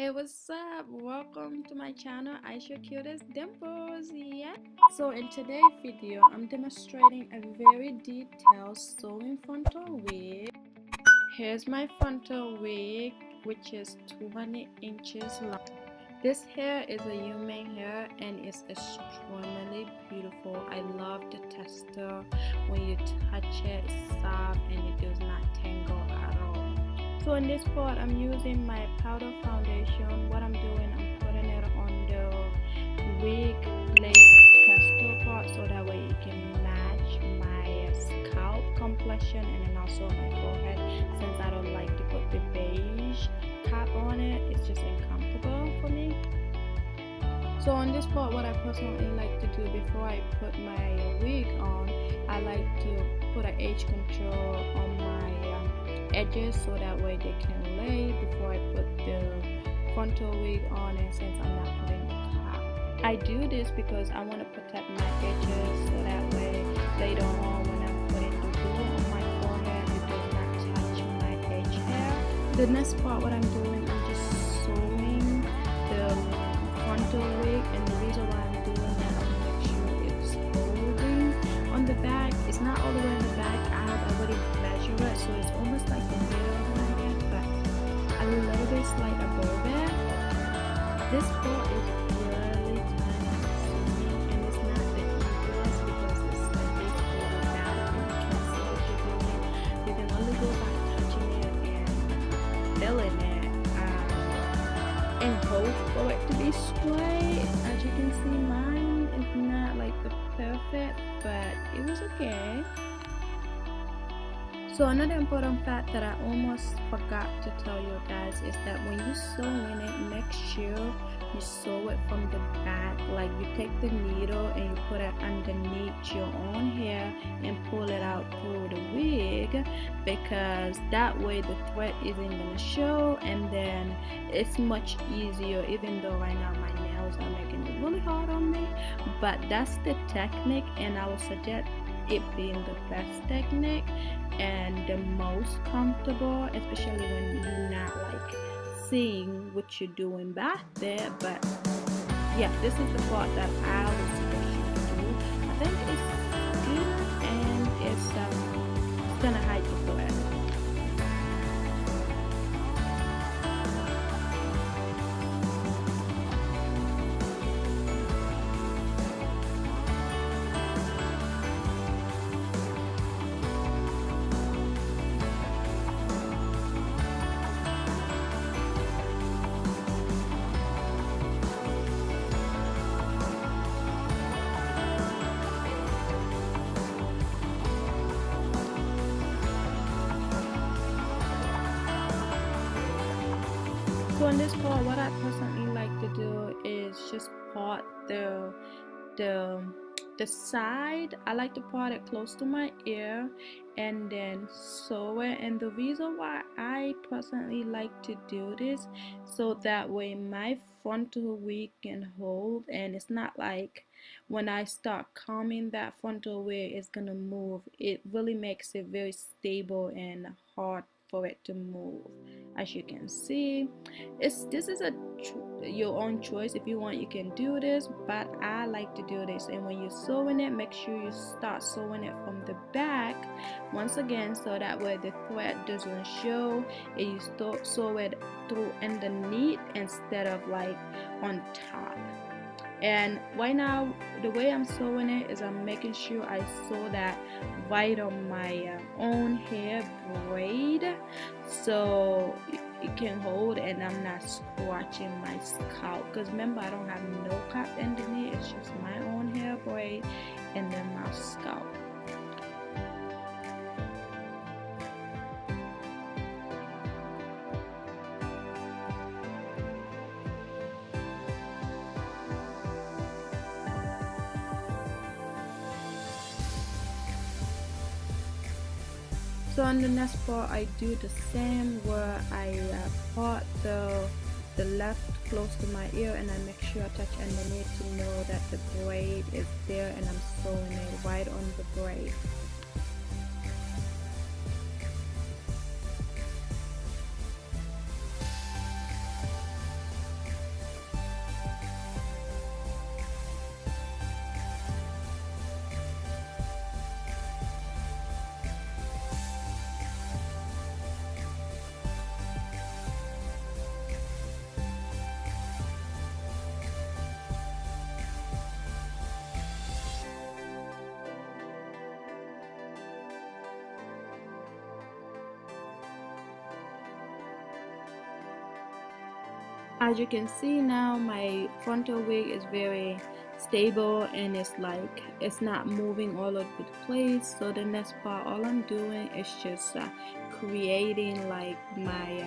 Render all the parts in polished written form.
Hey, what's up? Welcome to my channel, Aisha Cutest Dimples. Yeah. So in today's video, I'm demonstrating a very detailed sewing frontal wig. Here's my frontal wig, which is 20 inches long. This hair is a human hair and it's extremely beautiful. I love the texture. When you touch it, it's soft and it does not tangle at all. So in this part, I'm using my powder foundation. What I'm doing, I'm putting it on the wig lace texture part so that way it can match my scalp complexion and then also my forehead. Since I don't like to put the beige cap on it, it's just uncomfortable for me. So on this part, what I personally like to do before I put my wig on, I like to put an edge control on my edges so that way they can lay before I put the frontal wig on, and since I'm not putting the cap. I do this because I want to protect my edges so that way later on when I'm putting the glue on my forehead, it does not touch my edge hair. The next part, what I'm doing, I'm just sewing the frontal wig, and the reason why I'm doing that, I want to make sure it's holding on the back. It's not all the way in the back. I have already measured it, so it's almost like the middle of my head, but a little bit slight above it. This part is really time consuming, and it's not the easiest because it's like basically the back, and you can't see what you're doing. You can only go by touching it and feeling it. And hope for it to be straight. As you can see, mine is not like the perfect, but it was okay. So another important fact that I almost forgot to tell you guys is that when you sew in it, make sure you sew it from the back. Like you take the needle and you put it underneath your own hair and pull it out through the wig, because that way the thread isn't gonna show, and then it's much easier. Even though right now my nails are making it really hard on me, but that's the technique, and I would suggest it being the best technique and the most comfortable, especially when you're not like seeing what you're doing back there. But yeah, this is the part that I would suggest you to do. I think it's good, and it's gonna hide the thread. So on this part, what I personally like to do is just part the side. I like to part it close to my ear and then sew it. And the reason why I personally like to do this, so that way my frontal wig can hold, and it's not like when I start combing that frontal wig it's gonna move. It really makes it very stable and hard for it to move. As you can see, this is your own choice. If you want, you can do this, but I like to do this. And when you're sewing it, make sure you start sewing it from the back once again, so that way the thread doesn't show, and you sew it through underneath instead of like on top. And right now, the way I'm sewing it is I'm making sure I sew that right on my own hair braid, so it can hold and I'm not scratching my scalp. Because remember, I don't have no cap underneath, it's just my own hair braid and then my scalp. So on the next part, I do the same, where I part the left close to my ear, and I make sure I touch underneath to know that the braid is there, and I'm sewing it right on the braid. As you can see now, my frontal wig is very stable and it's not moving all over the place. So the next part, all I'm doing is just creating like my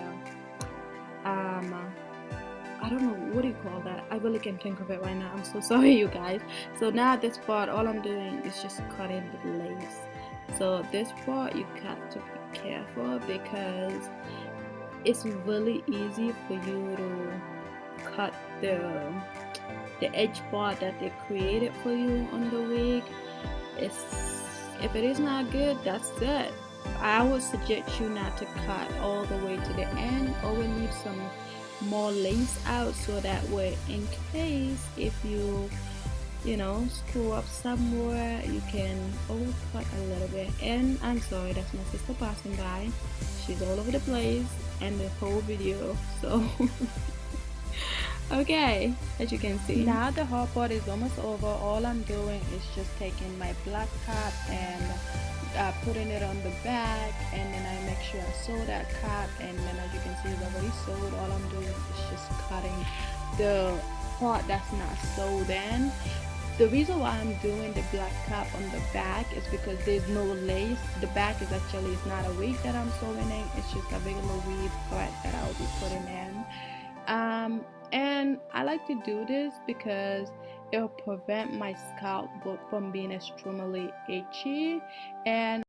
I don't know what do you call that. I really can't think of it right now. I'm so sorry, you guys. So now this part, all I'm doing is just cutting the lace. So this part you got to be careful because it's really easy for you to cut the edge part that they created for you on the wig. If it is not good, that's it. I would suggest you not to cut all the way to the end, or we leave some more lace out so that way in case if you know screw up somewhere, you can overcut a little bit. And I'm sorry, that's my sister passing by. She's all over the place and the whole video, so okay, as you can see now the hard part is almost over. All I'm doing is just taking my black cap and putting it on the back, and then I make sure I sew that cap, and then as you can see it's already sewed. All I'm doing is just cutting the part that's not sewed in. The reason why I'm doing the black cap on the back is because there's no lace. The back is actually, it's not a wig that I'm sewing in, it's just a regular weave part that I'll be putting in. And I like to do this because it'll prevent my scalp from being extremely itchy. And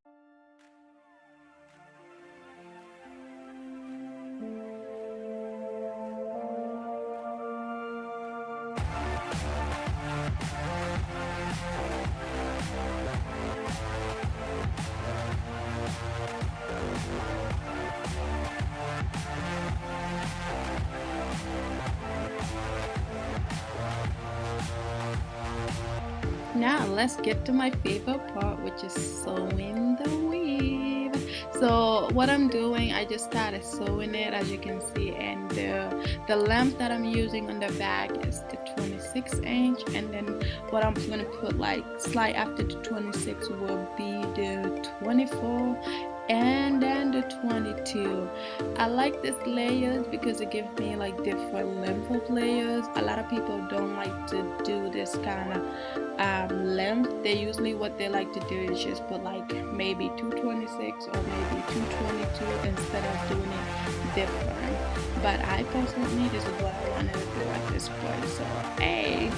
now let's get to my favorite part, which is sewing the weave. So what I'm doing, I just started sewing it, as you can see, and the length that I'm using on the back is the 26-inch, and then what I'm going to put like slight after the 26 will be the 24, and then the 22. I like this layers because it gives me like different length of layers. A lot of people don't like to do this kind of length. They usually, what they like to do is just put like maybe 226 or maybe 222 instead of doing it different. But I personally, this is what I wanted to do at this point, so hey,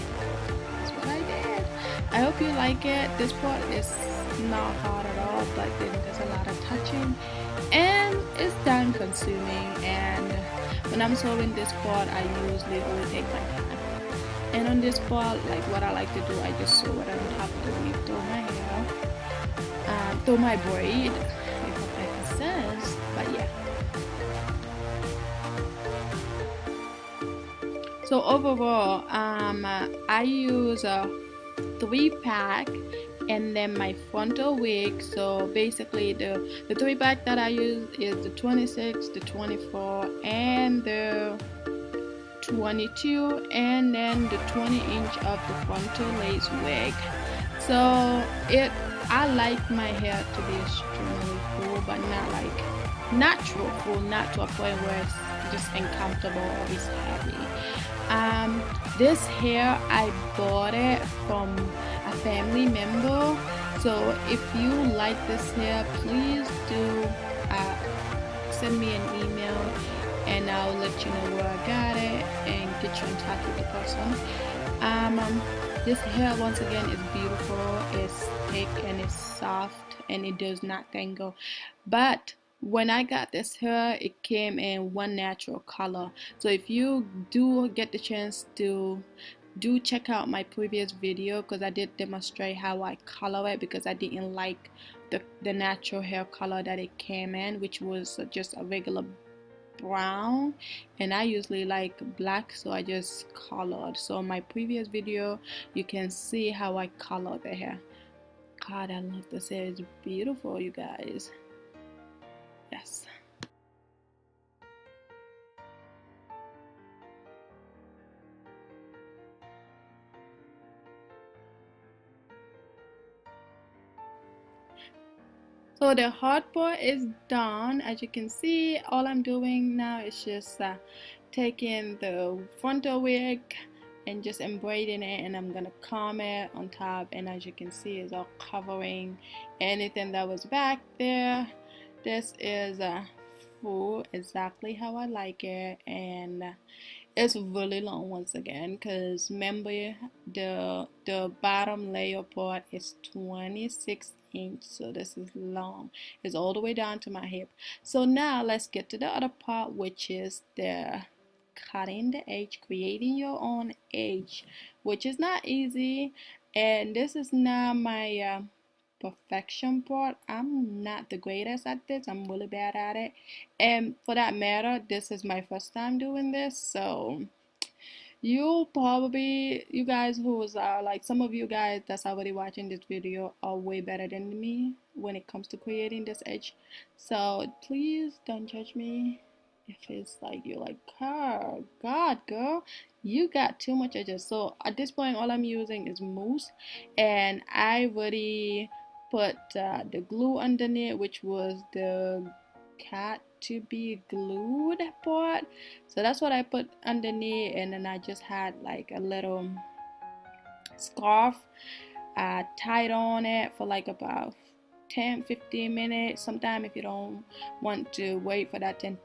that's what I did. I hope you like it. This part is not hard at all, but then there's a lot of touching and it's time consuming. And when I'm sewing this part, I usually always take my time. And on this part, like what I like to do, I just sew it on top of the weave through my hair, through my braid, if it makes sense. But yeah. So overall, I use a 3-pack and then my frontal wig. So basically the 3-pack that I use is the 26, the 24, and the 22, and then the 20-inch of the frontal lace wig. So I like my hair to be extremely full, but not like natural full, not to a point where it's just uncomfortable or it's heavy. This hair, I bought it from a family member. So if you like this hair, please do send me an email and I'll let you know where I got it and get you in touch with the person. This hair, once again, is beautiful. It's thick and it's soft and it does not tangle. But when I got this hair, it came in one natural color. So if you do get the chance to check out my previous video, because I did demonstrate how I color it, because I didn't like the natural hair color that it came in, which was just a regular brown, and I usually like black, so I just colored. So my previous video, you can see how I color the hair. God, I love this hair. It's beautiful, you guys. Yes. So the hard part is done. As you can see, all I'm doing now is just taking the frontal wig and just embroidering it, and I'm gonna comb it on top, and as you can see it's all covering anything that was back there. This is full exactly how I like it, and it's really long once again, because remember the bottom layer part is 26 inch, so this is long. It's all the way down to my hip. So now let's get to the other part, which is the cutting the edge, creating your own edge, which is not easy. And this is not my perfection part. I'm not the greatest at this. I'm really bad at it, and for that matter, this is my first time doing this. So you guys who is like, some of you guys that's already watching this video are way better than me when it comes to creating this edge. So please don't judge me if it's like you're like, oh god girl, you got too much edges. So at this point all I'm using is mousse, and I already put the glue underneath, which was the cat to be glued part. So that's what I put underneath, and then I just had like a little scarf tied on it for like about 10-15 minutes. Sometimes if you don't want to wait for that 10-15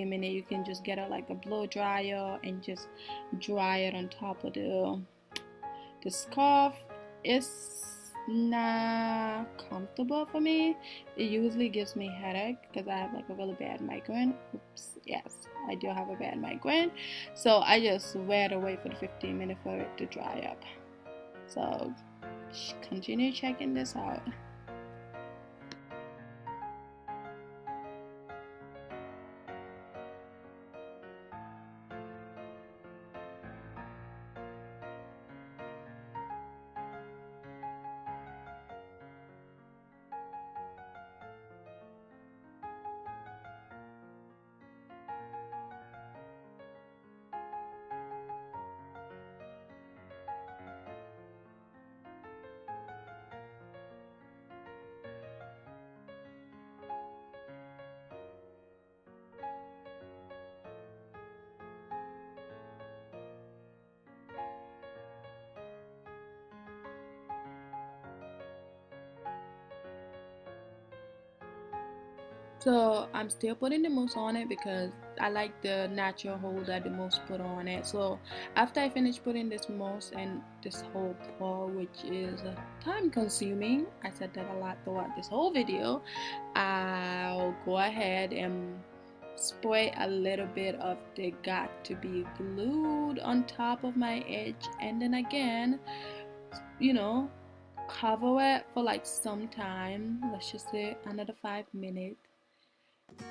minutes, you can just get like a blow dryer and just dry it on top of the scarf. It's not comfortable for me. It usually gives me headache because I have like a really bad migraine. Oops, yes, I do have a bad migraine. So I just rather wait for the 15 minutes for it to dry up. So continue checking this out. So I'm still putting the mousse on it because I like the natural hold that the mousse put on it. So after I finish putting this mousse and this whole part, which is time consuming, I said that a lot throughout this whole video, I'll go ahead and spray a little bit of the got to be glued on top of my edge, and then again, you know, cover it for like some time, let's just say another 5 minutes,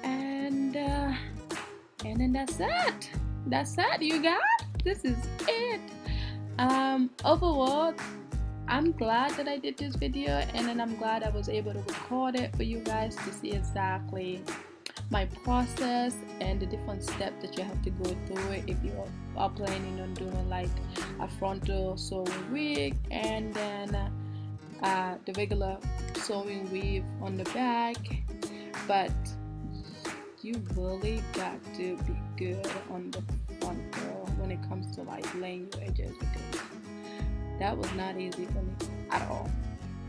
and then that's it, you guys. This is it. Overall, I'm glad that I did this video, and then I'm glad I was able to record it for you guys to see exactly my process and the different steps that you have to go through it if you are planning on doing like a frontal sewing wig, and then the regular sewing weave on the back. But you really got to be good on the frontal when it comes to like laying your edges, because that was not easy for me at all.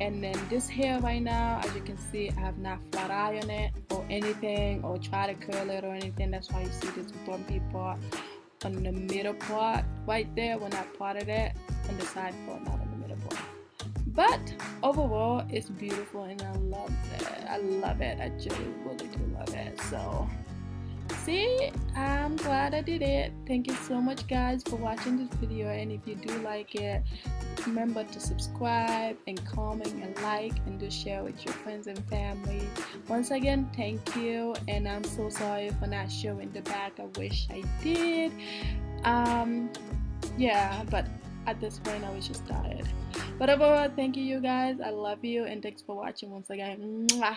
And then this hair right now, as you can see, I have not flat ironed it or anything or try to curl it or anything. That's why you see this bumpy part on the middle part right there when I parted it, on the side part, not on the middle part. But overall, it's beautiful and I love it. I love it. I just really do love it. So see, I'm glad I did it. Thank you so much guys for watching this video, and if you do like it, remember to subscribe and comment and like, and do share with your friends and family. Once again, thank you, and I'm so sorry for not showing the back. I wish I did. Yeah, but at this point I was just tired. But overall, thank you guys. I love you, and thanks for watching once again. Mwah.